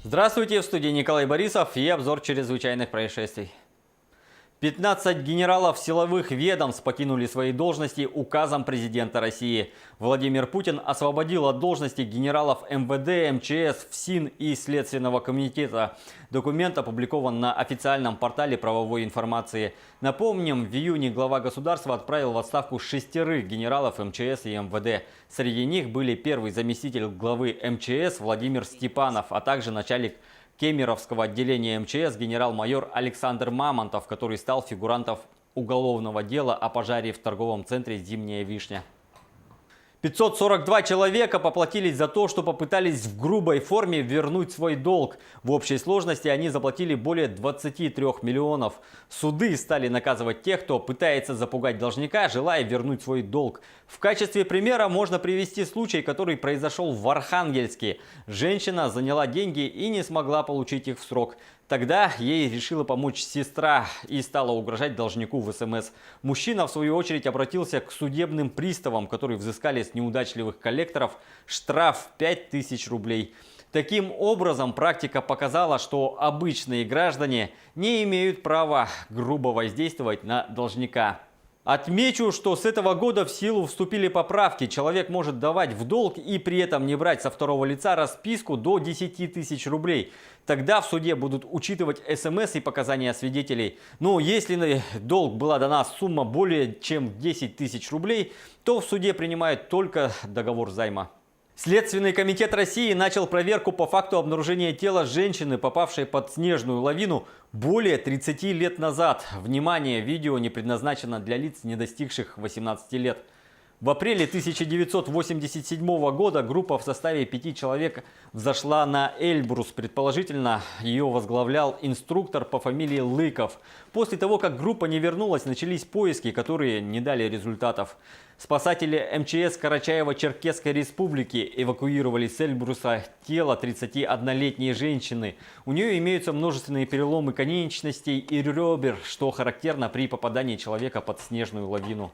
Здравствуйте, в студии Николай Борисов и обзор чрезвычайных происшествий. 15 генералов силовых ведомств покинули свои должности указом президента России. Владимир Путин освободил от должности генералов МВД, МЧС, ФСИН и Следственного комитета. Документ опубликован на официальном портале правовой информации. Напомним, в июне глава государства отправил в отставку 6 генералов МЧС и МВД. Среди них были первый заместитель главы МЧС Владимир Степанов, а также начальник Кемеровского отделения МЧС генерал-майор Александр Мамонтов, который стал фигурантом уголовного дела о пожаре в торговом центре «Зимняя вишня». 542 человека поплатились за то, что попытались в грубой форме вернуть свой долг. В общей сложности они заплатили более 23 миллионов. Суды стали наказывать тех, кто пытается запугать должника, желая вернуть свой долг. В качестве примера можно привести случай, который произошел в Архангельске. Женщина заняла деньги и не смогла получить их в срок. Тогда ей решила помочь сестра и стала угрожать должнику в СМС. Мужчина, в свою очередь, обратился к судебным приставам, которые взыскали с неудачливых коллекторов штраф 5000 рублей. Таким образом, практика показала, что обычные граждане не имеют права грубо воздействовать на должника. Отмечу, что с этого года в силу вступили поправки. Человек может давать в долг и при этом не брать со второго лица расписку до 10 тысяч рублей. Тогда в суде будут учитывать СМС и показания свидетелей. Но если на долг была дана сумма более чем 10 тысяч рублей, то в суде принимают только договор займа. Следственный комитет России начал проверку по факту обнаружения тела женщины, попавшей под снежную лавину более 30 лет назад. Внимание, видео не предназначено для лиц, не достигших 18 лет. В апреле 1987 года группа в составе 5 человек взошла на Эльбрус. Предположительно, ее возглавлял инструктор по фамилии Лыков. После того, как группа не вернулась, начались поиски, которые не дали результатов. Спасатели МЧС Карачаево-Черкесской республики эвакуировали с Эльбруса тело 31-летней женщины. У нее имеются множественные переломы конечностей и ребер, что характерно при попадании человека под снежную лавину.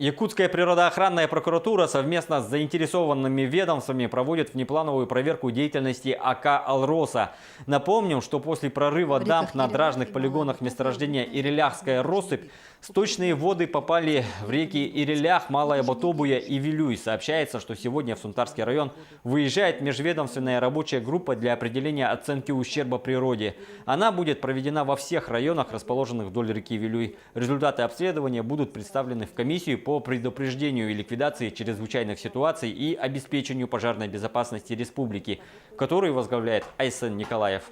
Якутская природоохранная прокуратура совместно с заинтересованными ведомствами проводит внеплановую проверку деятельности АК «Алроса». Напомним, что после прорыва дамб на дражных полигонах месторождения Ириляхская россыпь сточные воды попали в реки Ирилях, Малая Ботобуя и Вилюй. Сообщается, что сегодня в Сунтарский район выезжает межведомственная рабочая группа для определения оценки ущерба природе. Она будет проведена во всех районах, расположенных вдоль реки Вилюй. Результаты обследования будут представлены в комиссию по предупреждению и ликвидации чрезвычайных ситуаций и обеспечению пожарной безопасности республики, которую возглавляет Айсен Николаев.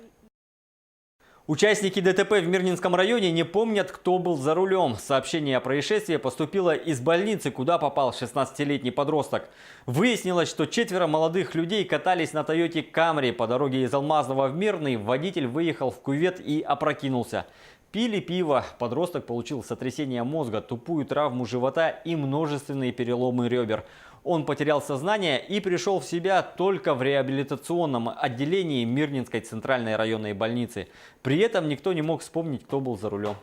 Участники ДТП в Мирнинском районе не помнят, кто был за рулем. Сообщение о происшествии поступило из больницы, куда попал 16-летний подросток. Выяснилось, что 4 молодых людей катались на Тойоте Камри. По дороге из Алмазного в Мирный водитель выехал в кювет и опрокинулся. Пили пиво. Подросток получил сотрясение мозга, тупую травму живота и множественные переломы ребер. Он потерял сознание и пришел в себя только в реабилитационном отделении Мирнинской центральной районной больницы. При этом никто не мог вспомнить, кто был за рулем.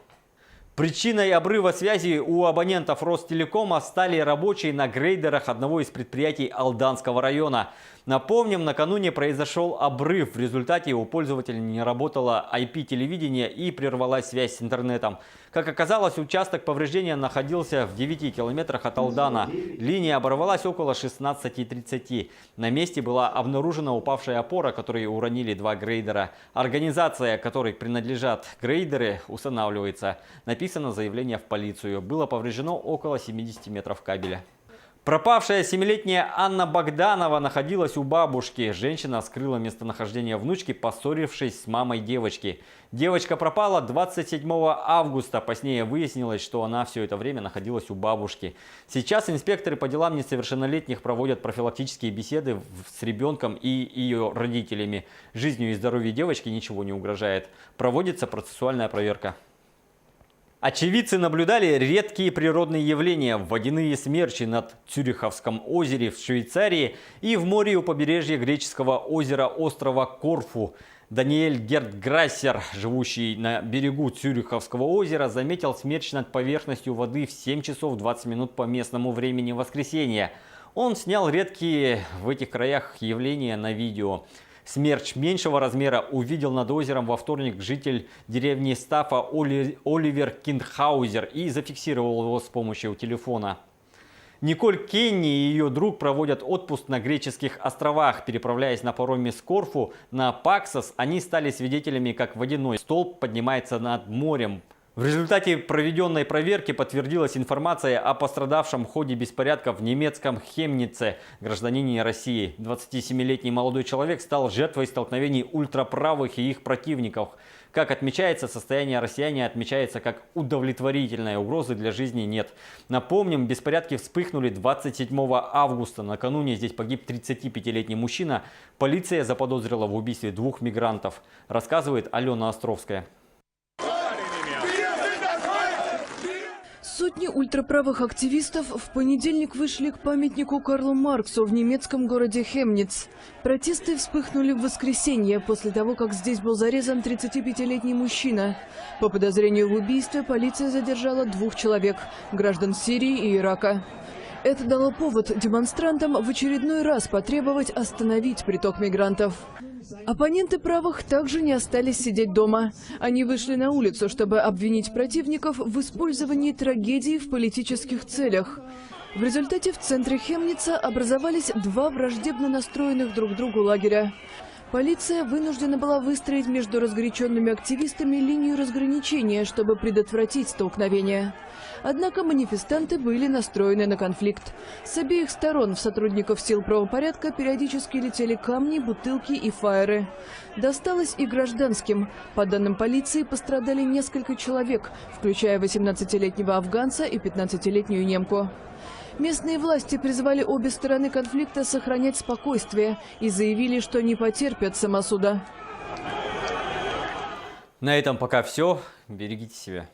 Причиной обрыва связи у абонентов Ростелекома стали рабочие на грейдерах одного из предприятий Алданского района. Напомним, накануне произошел обрыв. В результате у пользователя не работало IP-телевидение и прервалась связь с интернетом. Как оказалось, участок повреждения находился в 9 километрах от Алдана. Линия оборвалась около 16:30. На месте была обнаружена упавшая опора, которую уронили 2 грейдера. Организация, которой принадлежат грейдеры, устанавливается. Написано заявление в полицию. Было повреждено около 70 метров кабеля. Пропавшая 7-летняя Анна Богданова находилась у бабушки. Женщина скрыла местонахождение внучки, поссорившись с мамой девочки. Девочка пропала 27 августа. Позднее выяснилось, что она все это время находилась у бабушки. Сейчас инспекторы по делам несовершеннолетних проводят профилактические беседы с ребенком и ее родителями. Жизнью и здоровью девочки ничего не угрожает. Проводится процессуальная проверка. Очевидцы наблюдали редкие природные явления: водяные смерчи над Цюриховском озере в Швейцарии и в море у побережья греческого озера острова Корфу. Даниэль Гертграссер, живущий на берегу Цюриховского озера, заметил смерч над поверхностью воды в 7 часов 20 минут по местному времени воскресенья. Он снял редкие в этих краях явления на видео. Смерч меньшего размера увидел над озером во вторник житель деревни Стафа Оливер Киндхаузер и зафиксировал его с помощью телефона. Николь Кенни и ее друг проводят отпуск на греческих островах. Переправляясь на пароме с Корфу на Паксос, они стали свидетелями, как водяной столб поднимается над морем. В результате проведенной проверки подтвердилась информация о пострадавшем в ходе беспорядков в немецком Хемнице, гражданине России. 27-летний молодой человек стал жертвой столкновений ультраправых и их противников. Как отмечается, состояние россияне отмечается как удовлетворительное, угрозы для жизни нет. Напомним, беспорядки вспыхнули 27 августа. Накануне здесь погиб 35-летний мужчина. Полиция заподозрила в убийстве 2 мигрантов. Рассказывает Алена Островская. Сотни ультраправых активистов в понедельник вышли к памятнику Карлу Марксу в немецком городе Хемниц. Протесты вспыхнули в воскресенье после того, как здесь был зарезан 35-летний мужчина. По подозрению в убийстве полиция задержала 2 человек – граждан Сирии и Ирака. Это дало повод демонстрантам в очередной раз потребовать остановить приток мигрантов. Оппоненты правых также не остались сидеть дома. Они вышли на улицу, чтобы обвинить противников в использовании трагедии в политических целях. В результате в центре Хемница образовались 2 враждебно настроенных друг к другу лагеря. Полиция вынуждена была выстроить между разгоряченными активистами линию разграничения, чтобы предотвратить столкновение. Однако манифестанты были настроены на конфликт. С обеих сторон в сотрудников сил правопорядка периодически летели камни, бутылки и фаеры. Досталось и гражданским. По данным полиции, пострадали несколько человек, включая 18-летнего афганца и 15-летнюю немку. Местные власти призвали обе стороны конфликта сохранять спокойствие и заявили, что не потерпят самосуда. На этом пока все. Берегите себя.